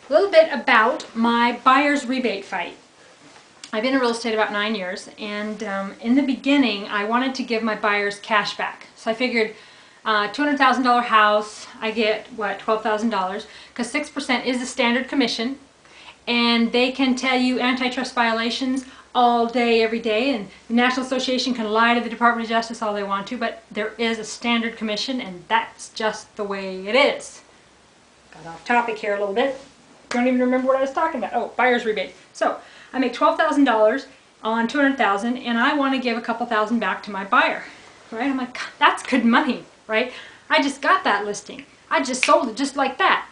A little bit about my buyer's rebate fight. I've been in real estate about 9 years, and in the beginning I wanted to give my buyers cash back. So I figured $200,000 house, I get what, $12,000, because 6% is the standard commission, and they can tell you antitrust violations all day, every day, and the National Association can lie to the Department of Justice all they want to, but there is a standard commission, and that's just the way it is. Got off topic here a little bit. Don't even remember what I was talking about. Oh, buyer's rebate. So I make $12,000 on $200,000, and I want to give a couple thousand back to my buyer, right? I'm like, God, that's good money, right? I just got that listing. I just sold it just like that.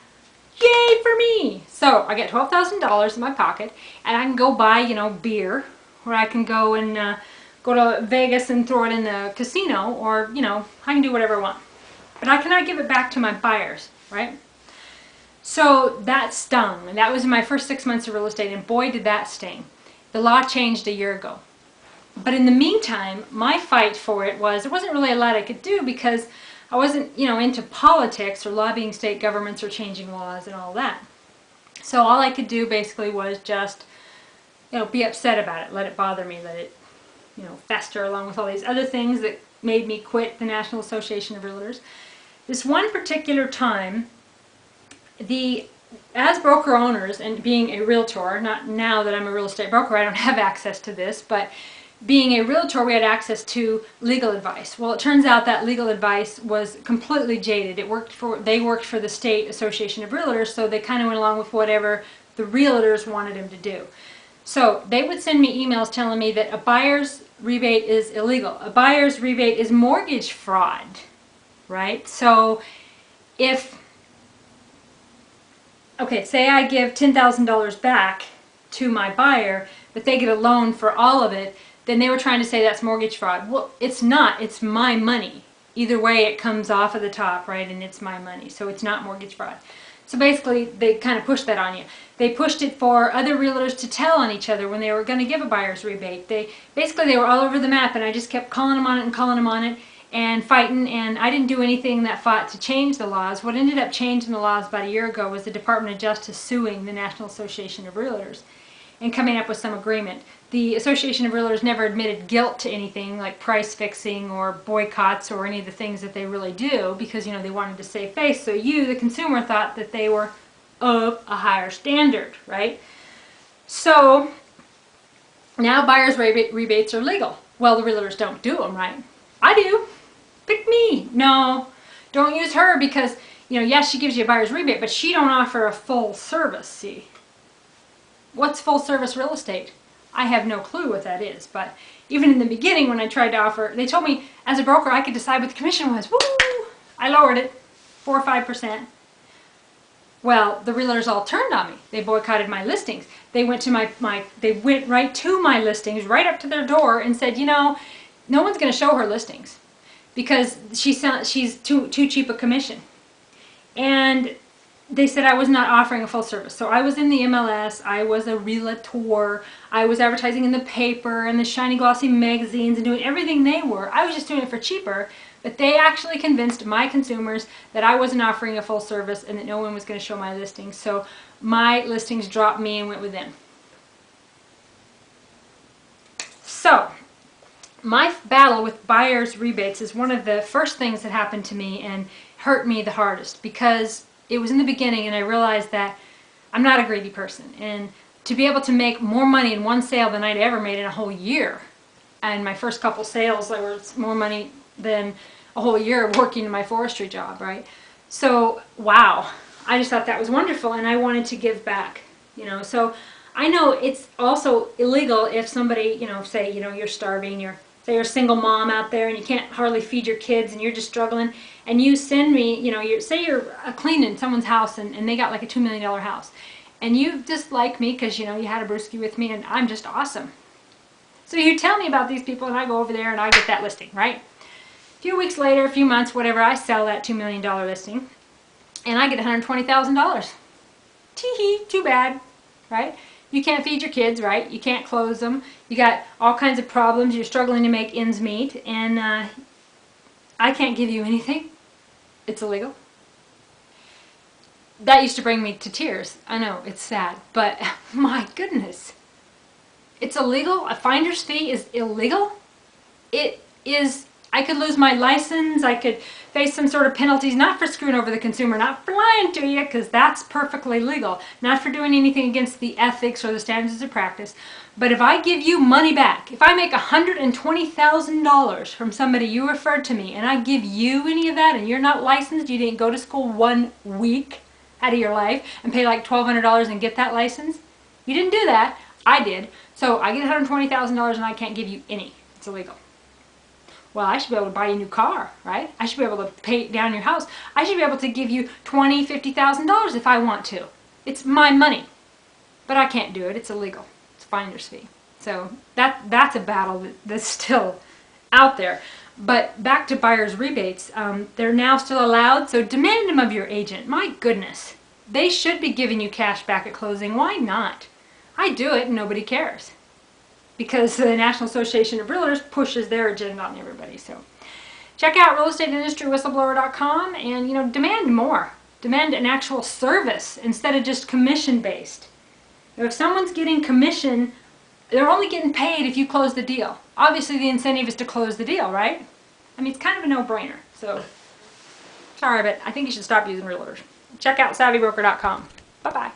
Yay for me! So I get $12,000 in my pocket, and I can go buy, beer, or I can go and go to Vegas and throw it in the casino, or, I can do whatever I want. But I cannot give it back to my buyers, right? So that stung, and that was in my first 6 months of real estate, and boy did that sting. The law changed a year ago. But in the meantime, my fight for it was, there wasn't really a lot I could do because I wasn't, into politics or lobbying state governments or changing laws and all that. So all I could do basically was just, be upset about it, let it bother me, let it, fester along with all these other things that made me quit the National Association of Realtors. This one particular time, as broker owners and being a realtor, not now that I'm a real estate broker, I don't have access to this, but being a realtor, we had access to legal advice. Well, it turns out that legal advice was completely jaded. They worked for the State Association of Realtors, so they kind of went along with whatever the realtors wanted them to do. So they would send me emails telling me that a buyer's rebate is illegal. A buyer's rebate is mortgage fraud, right? So say I give $10,000 back to my buyer, but they get a loan for all of it, then they were trying to say that's mortgage fraud. Well, it's not. It's my money. Either way, it comes off of the top, right, and it's my money, so it's not mortgage fraud. So basically, they kind of pushed that on you. They pushed it for other realtors to tell on each other when they were going to give a buyer's rebate. They were all over the map, and I just kept calling them on it and calling them on it and fighting, and I didn't do anything that fought to change the laws. What ended up changing the laws about a year ago was the Department of Justice suing the National Association of Realtors and coming up with some agreement. The Association of Realtors never admitted guilt to anything like price fixing or boycotts or any of the things that they really do because, they wanted to save face. So you, the consumer, thought that they were of a higher standard, right? So now buyer's rebates are legal. Well, the realtors don't do them, right? I do. Pick me. No, don't use her because, yes, she gives you a buyer's rebate, but she don't offer a full service, see? What's full service real estate? I have no clue what that is, but even in the beginning when I tried to offer, they told me as a broker I could decide what the commission was. Woo! I lowered it, 4 or 5%. Well, the realtors all turned on me. They boycotted my listings. They went to they went right to my listings, right up to their door and said, no one's going to show her listings because she's too cheap a commission. And they said I was not offering a full service. So I was in the MLS, I was a realtor, I was advertising in the paper and the shiny glossy magazines and doing everything they were. I was just doing it for cheaper, but they actually convinced my consumers that I wasn't offering a full service and that no one was going to show my listings. So my listings dropped me and went with them. So my battle with buyer's rebates is one of the first things that happened to me and hurt me the hardest because it was in the beginning and I realized that I'm not a greedy person, and to be able to make more money in one sale than I'd ever made in a whole year, and my first couple sales there was more money than a whole year of working in my forestry job, right? So wow, I just thought that was wonderful and I wanted to give back, so I know it's also illegal if somebody, say, you're starving, say you're a single mom out there and you can't hardly feed your kids and you're just struggling, and you send me, say you're cleaning someone's house and they got like a $2 million house, and you just like me because, you had a brewski with me and I'm just awesome. So you tell me about these people and I go over there and I get that listing, right? A few weeks later, a few months, whatever, I sell that $2 million listing and I get $120,000. Tee-hee, too bad, right? You can't feed your kids, right? You can't clothe them. You got all kinds of problems. You're struggling to make ends meet, and I can't give you anything. It's illegal. that used to bring me to tears. I know, it's sad, but my goodness. It's illegal. A finder's fee is illegal. It is, I could lose my license. I could face some sort of penalties, not for screwing over the consumer, not for lying to you, because that's perfectly legal, not for doing anything against the ethics or the standards of practice. But if I give you money back, if I make $120,000 from somebody you referred to me, and I give you any of that, and you're not licensed, you didn't go to school 1 week out of your life and pay like $1,200 and get that license, you didn't do that. I did. So I get $120,000 and I can't give you any. It's illegal. Well, I should be able to buy you a new car, right? I should be able to pay down your house. I should be able to give you $20,000, $50,000 if I want to. It's my money. But I can't do it. It's illegal. It's a finder's fee. So that's a battle that's still out there. But back to buyer's rebates, they're now still allowed, so demand them of your agent. My goodness. They should be giving you cash back at closing. Why not? I do it and nobody cares. Because the National Association of Realtors pushes their agenda on everybody. So check out realestateindustrywhistleblower.com and, you know, demand more. Demand an actual service instead of just commission-based. If someone's getting commission, they're only getting paid if you close the deal. Obviously, the incentive is to close the deal, right? I mean, it's kind of a no-brainer. So, sorry, but I think you should stop using realtors. Check out savvybroker.com. Bye-bye.